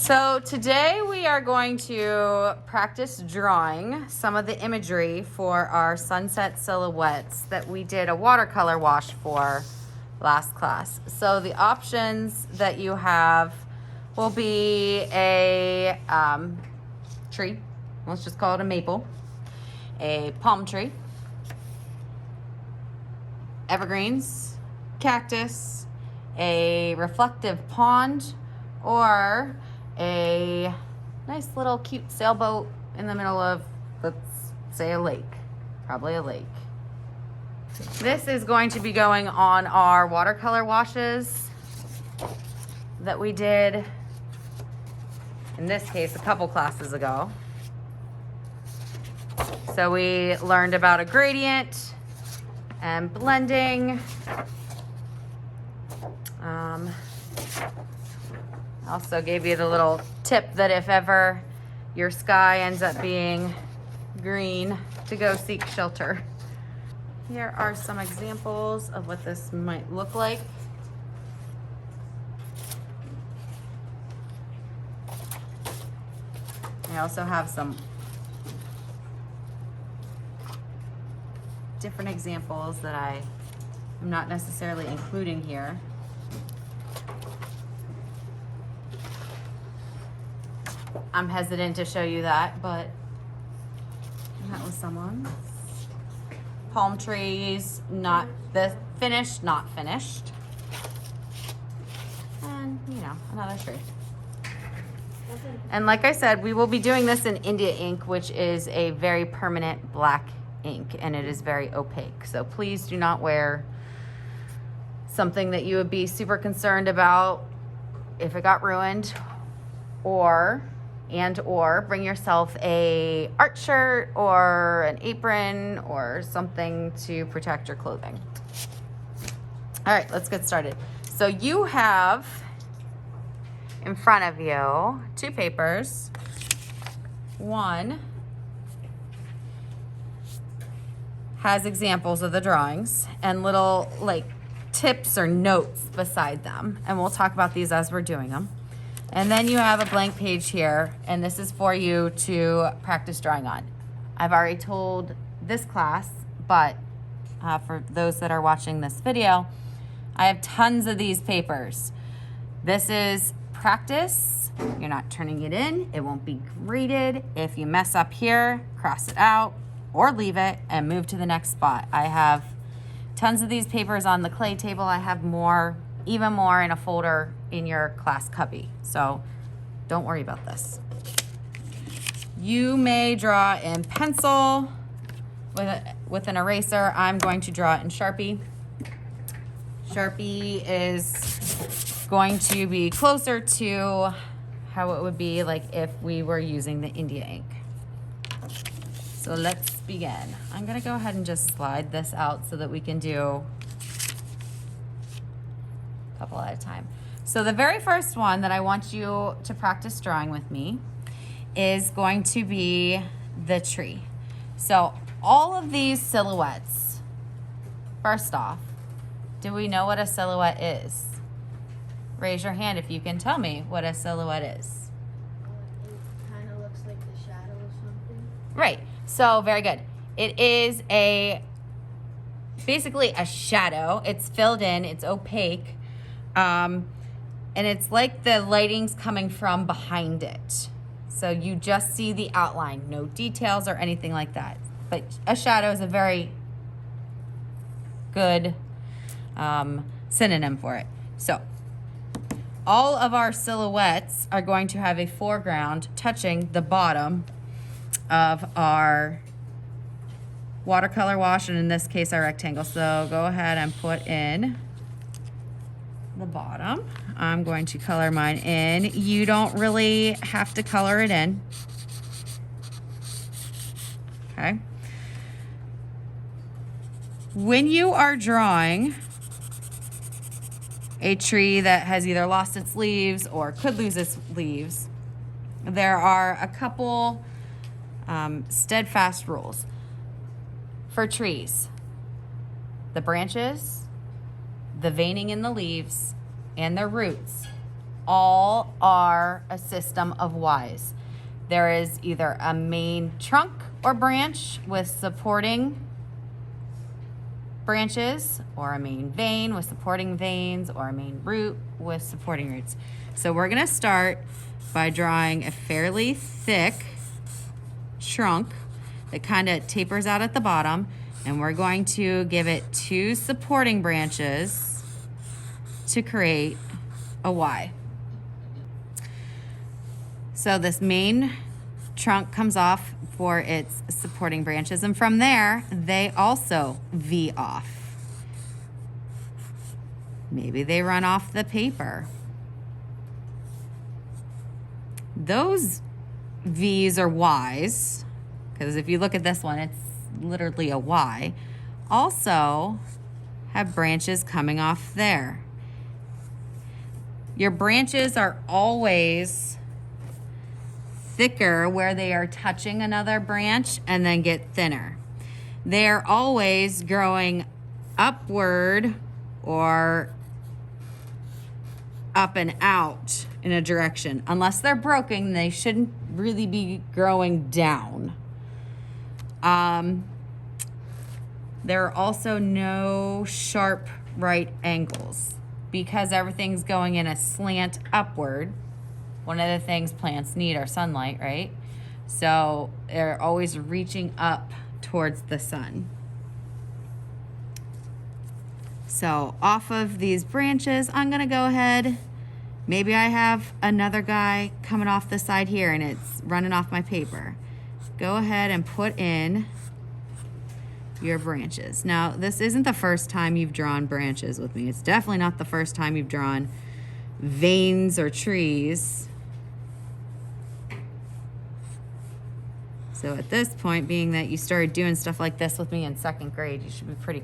So today we are going to practice drawing some of the imagery for our sunset silhouettes that we did a watercolor wash for last class. So the options that you have will be a tree, let's just call it a maple, a palm tree, evergreens, cactus, a reflective pond, or a nice little cute sailboat in the middle of, let's say, a lake. Probably a lake. This is going to be going on our watercolor washes that we did, in this case, a couple classes ago. So we learned about a gradient and blending. Also gave you the little tip that if ever your sky ends up being green, to go seek shelter. Here are some examples of what this might look like. I also have some different examples that I am not necessarily including here. I'm hesitant to show you that, but that was someone's. Palm trees, not the finished, not finished. And, you know, another tree. And like I said, we will be doing this in India ink, which is a very permanent black ink, and it is very opaque. So please do not wear something that you would be super concerned about if it got ruined, or bring yourself a art shirt or an apron or something to protect your clothing. All right, let's get started. So you have in front of you two papers. One has examples of the drawings and little like tips or notes beside them, and we'll talk about these as we're doing them. And then you have a blank page here, and this is for you to practice drawing on. I've already told this class, but for those that are watching this video, I have tons of these papers. This is practice. You're not turning it in. It won't be graded. If you mess up here, cross it out or leave it and move to the next spot. I have tons of these papers on the clay table. I have more, even more in a folder in your class cubby. So don't worry about this. You may draw in pencil with an eraser. I'm going to draw it in Sharpie. Sharpie is going to be closer to how it would be like if we were using the India ink. So let's begin. I'm gonna go ahead and just slide this out so that we can do a couple at a time. So the very first one that I want you to practice drawing with me is going to be the tree. So all of these silhouettes, first off, do we know what a silhouette is? Raise your hand if you can tell me what a silhouette is. It kind of looks like the shadow of something. Right, so very good. It is basically a shadow. It's filled in, it's opaque. And it's like the lighting's coming from behind it. So you just see the outline, no details or anything like that. But a shadow is a very good synonym for it. So all of our silhouettes are going to have a foreground touching the bottom of our watercolor wash, and in this case, our rectangle. So go ahead and put in the bottom. I'm going to color mine in. You don't really have to color it in. Okay. When you are drawing a tree that has either lost its leaves or could lose its leaves, there are a couple steadfast rules for trees. The branches, the veining in the leaves, and their roots all are a system of Ys. There is either a main trunk or branch with supporting branches, or a main vein with supporting veins, or a main root with supporting roots. So we're gonna start by drawing a fairly thick trunk that kind of tapers out at the bottom, and we're going to give it 2 supporting branches to create a Y. So this main trunk comes off for its supporting branches, and from there they also V off. Maybe they run off the paper. Those V's or Y's, because if you look at this one, it's literally a Y, also have branches coming off there. Your branches are always thicker where they are touching another branch and then get thinner. They're always growing upward or up and out in a direction. Unless they're broken, they shouldn't really be growing down. There are also no sharp right angles because everything's going in a slant upward. One of the things plants need are sunlight, right? So they're always reaching up towards the sun. So off of these branches, I'm gonna go ahead. Maybe I have another guy coming off the side here and it's running off my paper. Go ahead and put in your branches. Now, this isn't the first time you've drawn branches with me. It's definitely not the first time you've drawn veins or trees. So at this point, being that you started doing stuff like this with me in 2nd grade, you should be pretty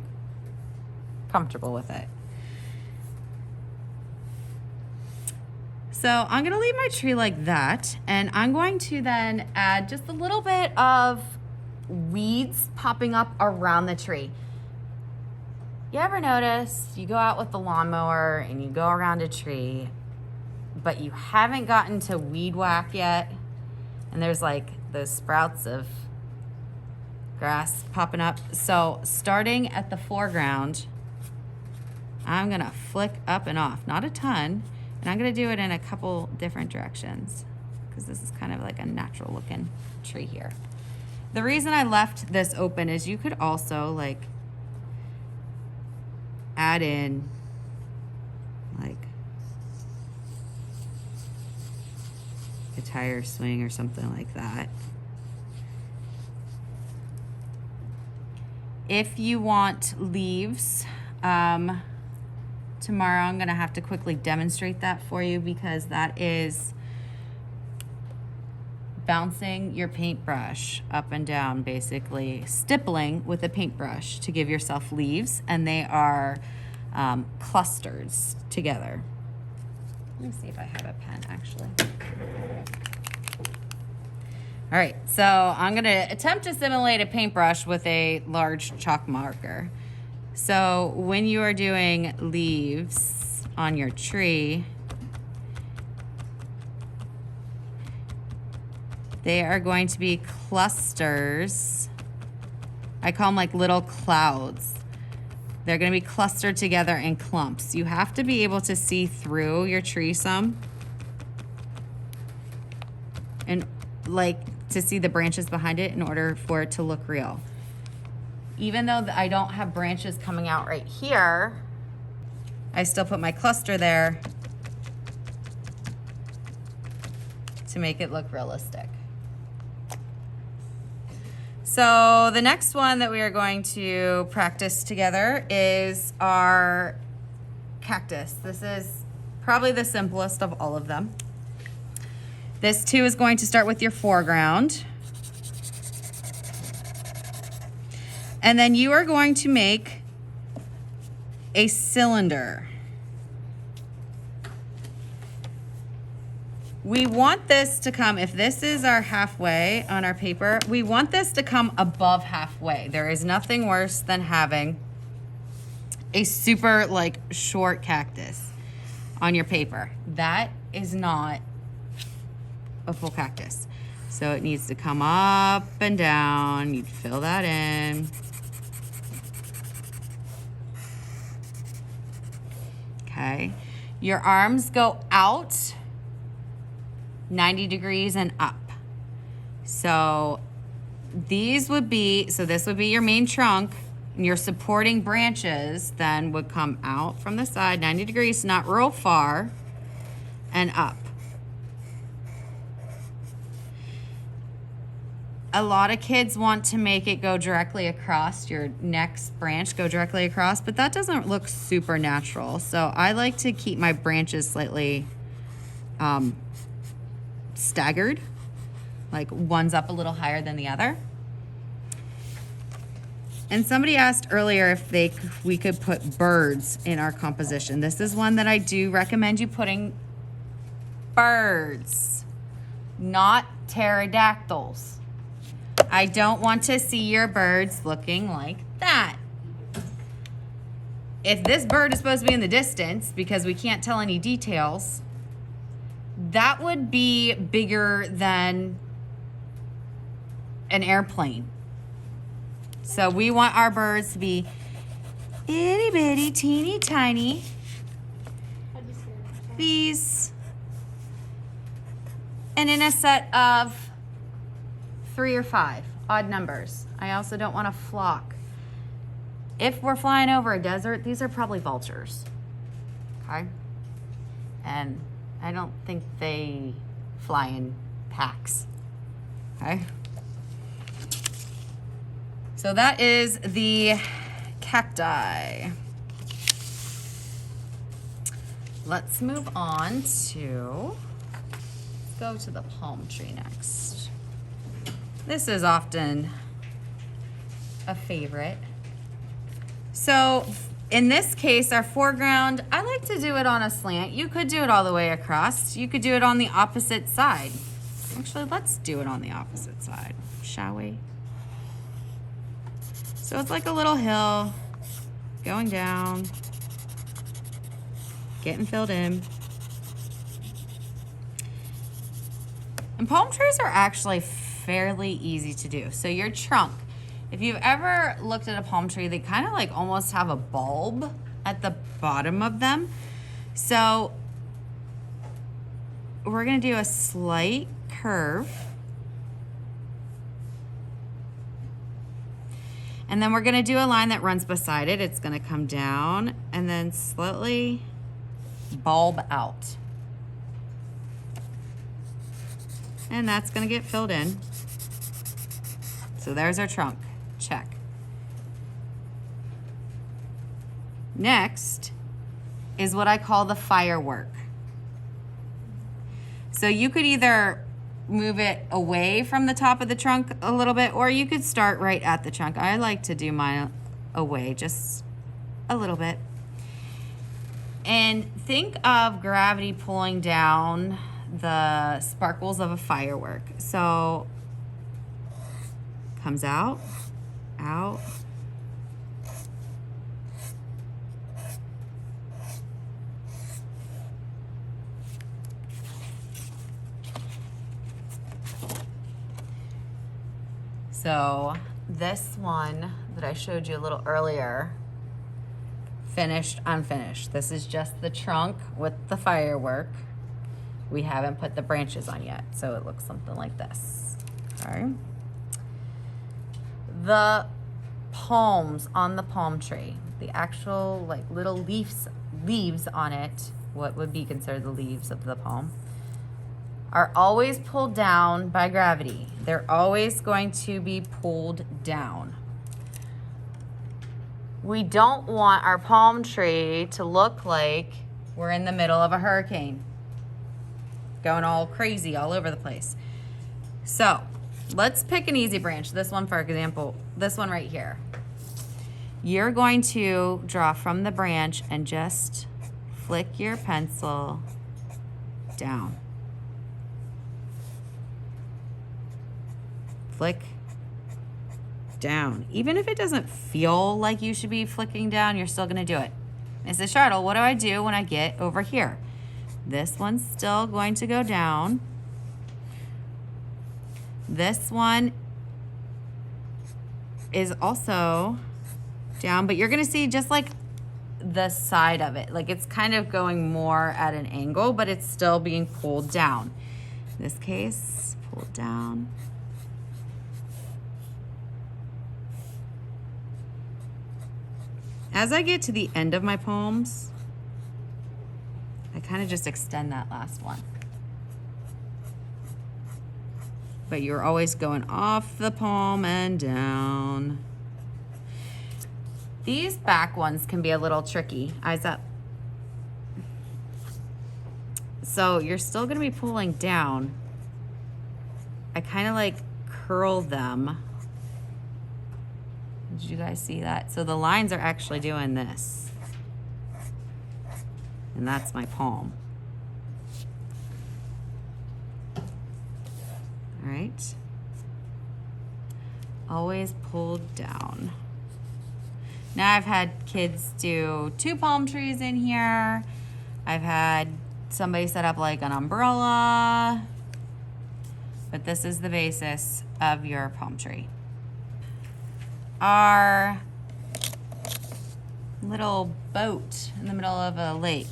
comfortable with it. So I'm gonna leave my tree like that, and I'm going to then add just a little bit of weeds popping up around the tree. You ever notice you go out with the lawnmower and you go around a tree, but you haven't gotten to weed whack yet, and there's like those sprouts of grass popping up? So starting at the foreground, I'm gonna flick up and off, not a ton, and I'm gonna do it in a couple different directions because this is kind of like a natural looking tree here. The reason I left this open is you could also like add in like a tire swing or something like that. If you want leaves, tomorrow I'm gonna have to quickly demonstrate that for you because that is bouncing your paintbrush up and down, basically stippling with a paintbrush to give yourself leaves, and they are clusters together. Let me see if I have a pen actually. All right, so I'm gonna attempt to simulate a paintbrush with a large chalk marker. So when you are doing leaves on your tree, they are going to be clusters. I call them like little clouds. They're gonna be clustered together in clumps. You have to be able to see through your tree some and like to see the branches behind it in order for it to look real. Even though I don't have branches coming out right here, I still put my cluster there to make it look realistic. So the next one that we are going to practice together is our cactus. This is probably the simplest of all of them. This too is going to start with your foreground. And then you are going to make a cylinder. We want this to come, if this is our halfway on our paper, we want this to come above halfway. There is nothing worse than having a super like short cactus on your paper. That is not a full cactus. So it needs to come up and down. You fill that in. Okay. Your arms go out 90 degrees and up. So these would be, so this would be your main trunk, and your supporting branches then would come out from the side 90 degrees, not real far, and up. A lot of kids want to make it go directly across, your next branch go directly across, but that doesn't look super natural. So I like to keep my branches slightly staggered, like one's up a little higher than the other. And somebody asked earlier if we could put birds in our composition. This is one that I do recommend you putting birds, not pterodactyls. I don't want to see your birds looking like that. If this bird is supposed to be in the distance because we can't tell any details, that would be bigger than an airplane. So we want our birds to be itty bitty, teeny tiny. These, and in a set of 3 or 5, odd numbers. I also don't want a flock. If we're flying over a desert, these are probably vultures, okay? And I don't think they fly in packs, okay? So that is the cacti. Let's move on to, let's go to the palm tree next. This is often a favorite. So in this case, our foreground, I like to do it on a slant. You could do it all the way across. You could do it on the opposite side. Actually, let's do it on the opposite side, shall we? So it's like a little hill going down, getting filled in. And palm trees are actually fairly easy to do. So your trunk, if you've ever looked at a palm tree, they kind of like almost have a bulb at the bottom of them. So we're gonna do a slight curve. And then we're gonna do a line that runs beside it. It's gonna come down and then slightly bulb out. And that's gonna get filled in. So there's our trunk, check. Next is what I call the firework. So you could either move it away from the top of the trunk a little bit, or you could start right at the trunk. I like to do mine away just a little bit. And think of gravity pulling down the sparkles of a firework. So comes out, out. So this one that I showed you a little earlier, finished, unfinished. This is just the trunk with the firework. We haven't put the branches on yet, so it looks something like this. All right. The palms on the palm tree, the actual like little leaves on it, what would be considered the leaves of the palm, are always pulled down by gravity. They're always going to be pulled down. We don't want our palm tree to look like we're in the middle of a hurricane, going all crazy all over the place. So let's pick an easy branch. This one, for example, this one right here. You're going to draw from the branch and just flick your pencil down. Flick down. Even if it doesn't feel like you should be flicking down, you're still gonna do it. Mrs. Chartle, what do I do when I get over here? This one's still going to go down. This one is also down, but you're gonna see just like the side of it. Like it's kind of going more at an angle, but it's still being pulled down. In this case, pulled down. As I get to the end of my palms, I kind of just extend that last one. But you're always going off the palm and down. These back ones can be a little tricky. Eyes up. So you're still gonna be pulling down. I kind of like curl them. Did you guys see that? So the lines are actually doing this. And that's my palm. All right. Always pulled down. Now I've had kids do 2 palm trees in here. I've had somebody set up like an umbrella. But this is the basis of your palm tree. Our little boat in the middle of a lake.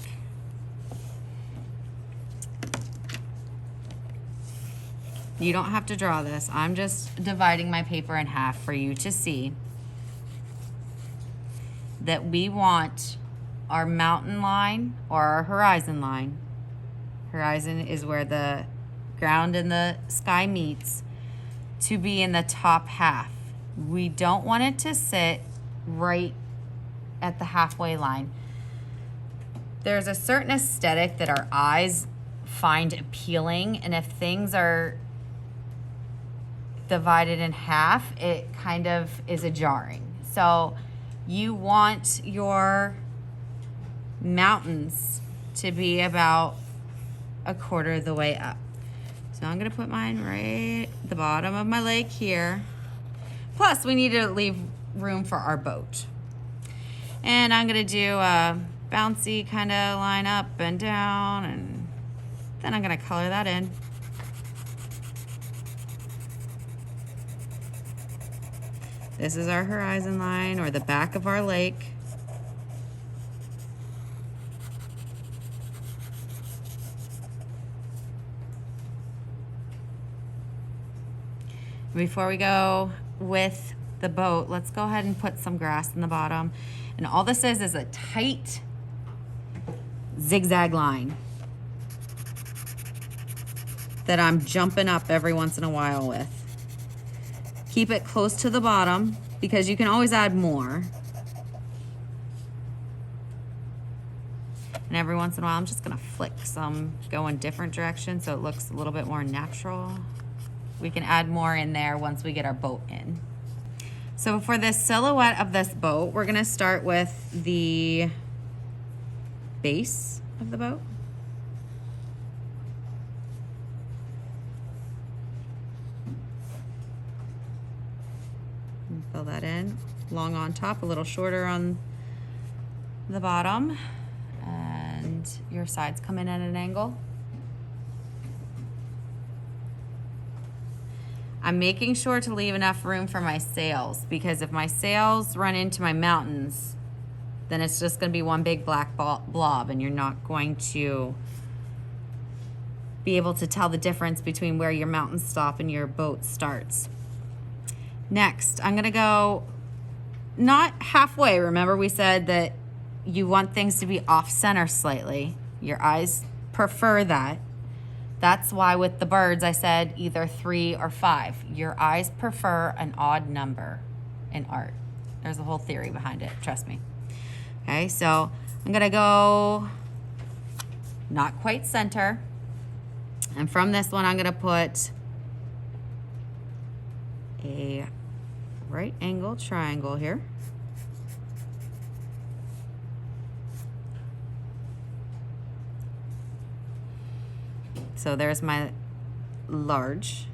You don't have to draw this. I'm just dividing my paper in half for you to see that we want our mountain line or our horizon line. Horizon is where the ground and the sky meets, to be in the top half. We don't want it to sit right at the halfway line. There's a certain aesthetic that our eyes find appealing, and if things are divided in half, it kind of is a jarring. So you want your mountains to be about a quarter of the way up. So I'm gonna put mine right at the bottom of my lake here. Plus we need to leave room for our boat. And I'm gonna do a bouncy kind of line up and down, and then I'm gonna color that in. This is our horizon line, or the back of our lake. Before we go with the boat, let's go ahead and put some grass in the bottom. And all this is a tight zigzag line that I'm jumping up every once in a while with. Keep it close to the bottom because you can always add more. And every once in a while, I'm just gonna flick some, go in different directions so it looks a little bit more natural. We can add more in there once we get our boat in. So for this silhouette of this boat, we're gonna start with the base of the boat. And fill that in. Long on top, a little shorter on the bottom. And your sides come in at an angle. I'm making sure to leave enough room for my sails, because if my sails run into my mountains, then it's just gonna be one big black blob, and you're not going to be able to tell the difference between where your mountains stop and your boat starts. Next, I'm gonna go not halfway. Remember we said that you want things to be off center slightly. Your eyes prefer that. That's why with the birds, I said either 3 or 5. Your eyes prefer an odd number in art. There's a whole theory behind it, trust me. Okay, so I'm gonna go not quite center. And from this one, I'm gonna put a right angle triangle here. So there's my large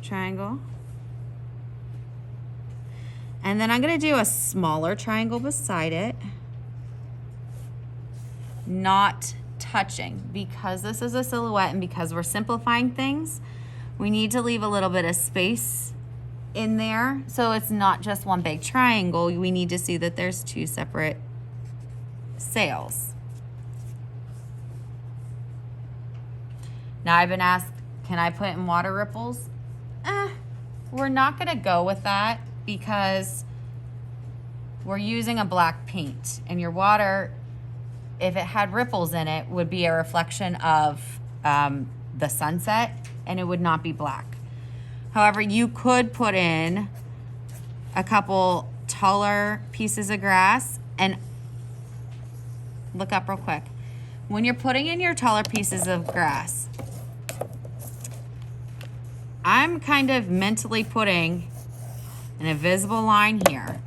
triangle. And then I'm gonna do a smaller triangle beside it. not touching. Because this is a silhouette and because we're simplifying things, we need to leave a little bit of space in there so it's not just one big triangle. We need to see that there's two separate sails. Now I've been asked, can I put in water ripples? We're not gonna go with that because we're using a black paint, and your water, if it had ripples in it, would be a reflection of the sunset, and it would not be black. However, you could put in a couple taller pieces of grass, and look up real quick. When you're putting in your taller pieces of grass, I'm kind of mentally putting an invisible line here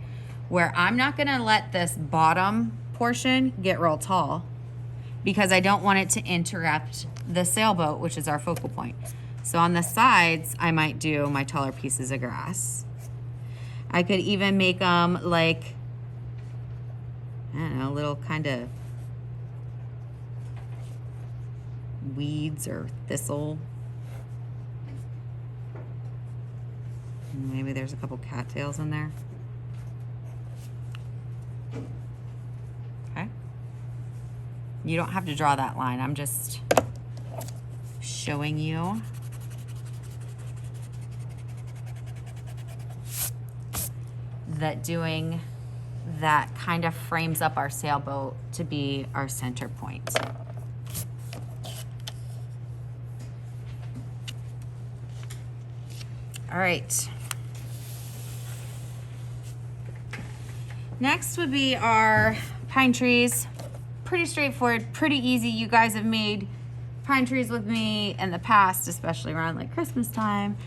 where I'm not gonna let this bottom portion get real tall because I don't want it to interrupt the sailboat, which is our focal point. So on the sides, I might do my taller pieces of grass. I could even make them like, I don't know, little kind of weeds or thistle. Maybe there's a couple cattails in there. Okay. You don't have to draw that line. I'm just showing you. That doing that kind of frames up our sailboat to be our center point. All right. Next would be our pine trees. Pretty straightforward, pretty easy. You guys have made pine trees with me in the past, especially around like Christmas time.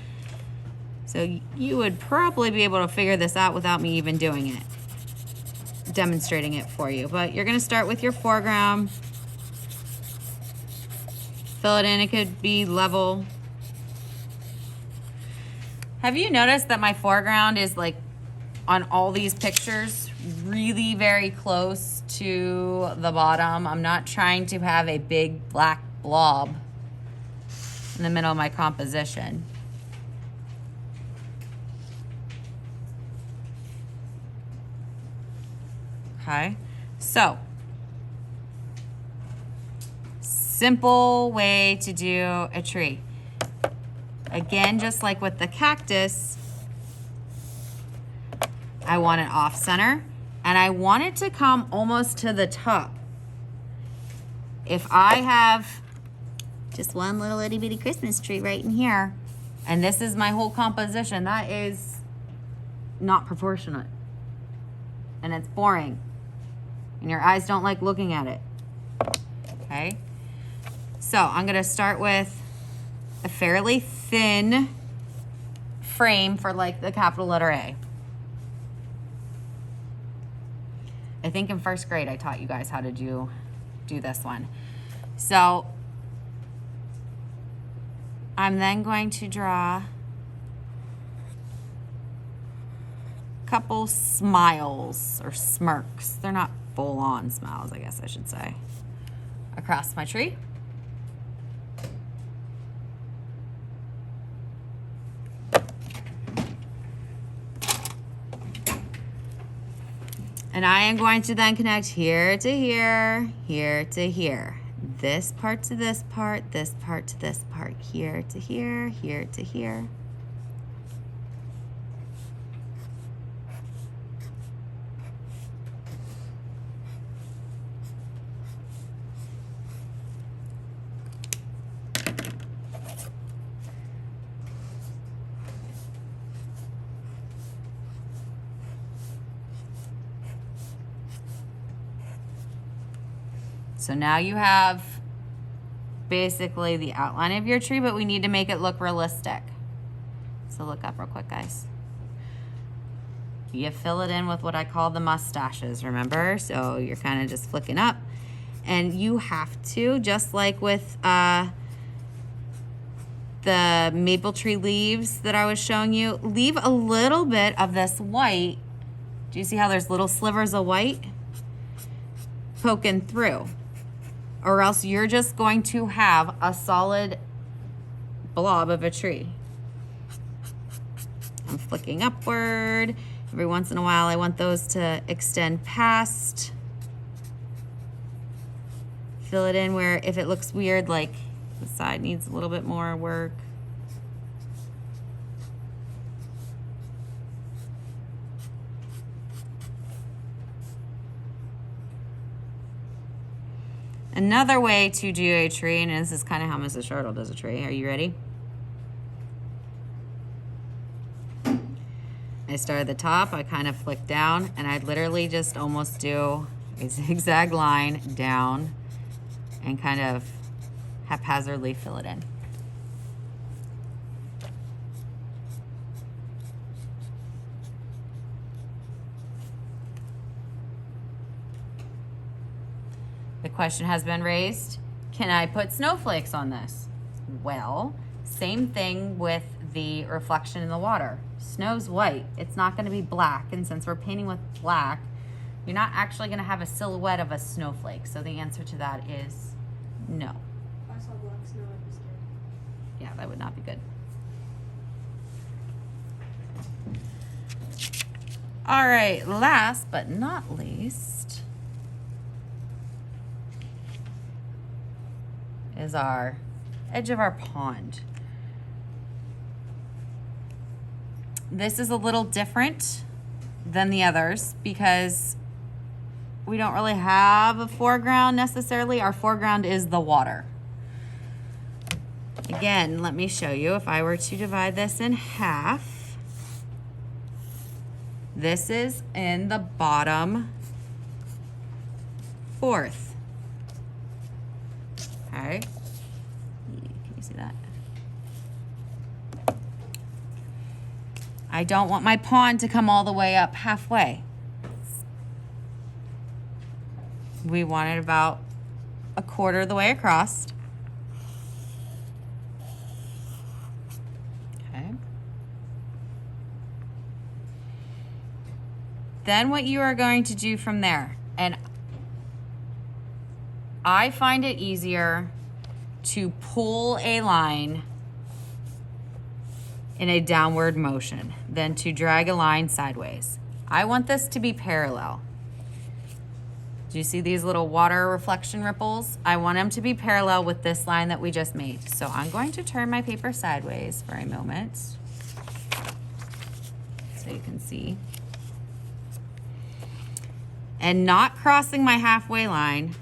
So you would probably be able to figure this out without me even doing it, demonstrating it for you. But you're gonna start with your foreground. Fill it in, it could be level. Have you noticed that my foreground is like on all these pictures really very close to the bottom? I'm not trying to have a big black blob in the middle of my composition. Okay, so simple way to do a tree. Again, just like with the cactus, I want it off center and I want it to come almost to the top. If I have just one little itty bitty Christmas tree right in here, and this is my whole composition, that is not proportionate. And it's boring. And your eyes don't like looking at it. Okay? So I'm gonna start with a fairly thin frame for like the capital letter A. I think in first grade I taught you guys how to do this one. So I'm then going to draw a couple smiles or smirks. They're not full-on smiles, I guess I should say, across my tree. And I am going to then connect here to here, here to here. This part to this part, this part to this part, here to here, here to here. So now you have basically the outline of your tree, but we need to make it look realistic. So look up real quick, guys. You fill it in with what I call the mustaches, remember? So you're kind of just flicking up. And you have to, just like with the maple tree leaves that I was showing you, leave a little bit of this white. Do you see how there's little slivers of white poking through? or else you're just going to have a solid blob of a tree. I'm flicking upward. Every once in a while, I want those to extend past. Fill it in where if it looks weird, like the side needs a little bit more work. Another way to do a tree, and this is kind of how Mrs. Shortle does a tree. Are you ready? I start at the top, I kind of flick down, and I'd literally just almost do a zigzag line down and kind of haphazardly fill it in. The question has been raised, can I put snowflakes on this? Well, same thing with the reflection in the water. Snow's white, it's not gonna be black, and since we're painting with black, you're not actually gonna have a silhouette of a snowflake. So the answer to that is no. If I saw black snow, I'd be scared. Yeah, that would not be good. All right, last but not least is our edge of our pond. This is a little different than the others because we don't really have a foreground necessarily. Our foreground is the water. Again, let me show you. If I were to divide this in half, this is in the bottom fourth. Okay, can you see that? I don't want my pond to come all the way up halfway. We want it about a quarter of the way across. Okay. Then what you are going to do from there, and I find it easier to pull a line in a downward motion than to drag a line sideways. I want this to be parallel. Do you see these little water reflection ripples? I want them to be parallel with this line that we just made. So I'm going to turn my paper sideways for a moment so you can see. And not crossing my halfway line,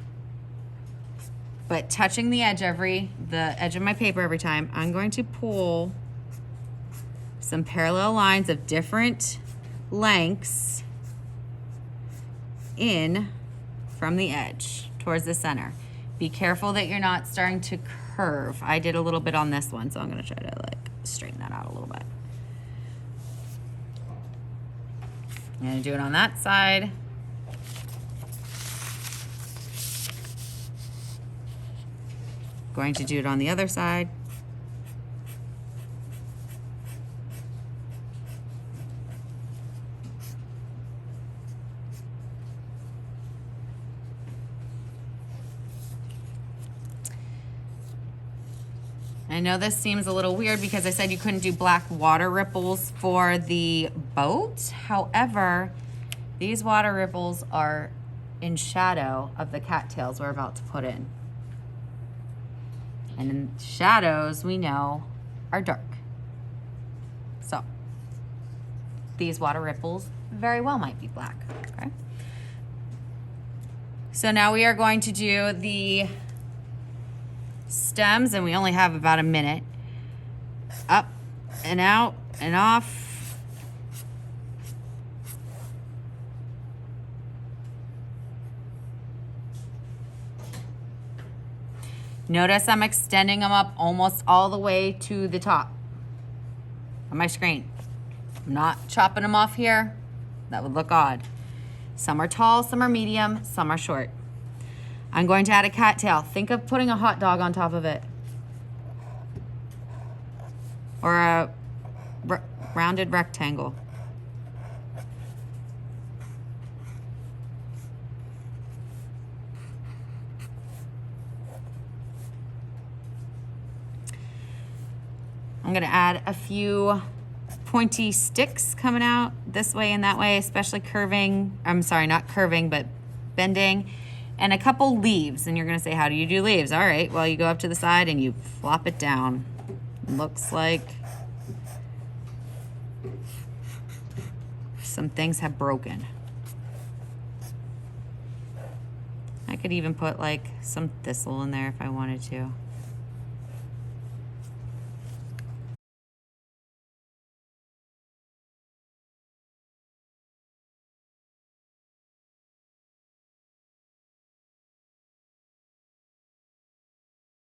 but touching the edge of my paper every time. I'm going to pull some parallel lines of different lengths in from the edge towards the center. Be careful that you're not starting to curve. I did a little bit on this one, so I'm gonna try to like straighten that out a little bit. I'm gonna do it on that side. Going to do it on the other side. I know this seems a little weird because I said you couldn't do black water ripples for the boat. However, these water ripples are in shadow of the cattails we're about to put in. And in shadows, we know, are dark. So these water ripples very well might be black, okay? So now we are going to do the stems, and we only have about a minute. Up and out and off. Notice I'm extending them up almost all the way to the top of my screen. I'm not chopping them off here. That would look odd. Some are tall, some are medium, some are short. I'm going to add a cattail. Think of putting a hot dog on top of it. Or a rounded rectangle. I'm gonna add a few pointy sticks coming out this way and that way, especially curving, I'm sorry, not curving, but bending, and a couple leaves. And you're gonna say, how do you do leaves? All right, well, you go up to the side and you flop it down. Looks like some things have broken. I could even put like some thistle in there if I wanted to.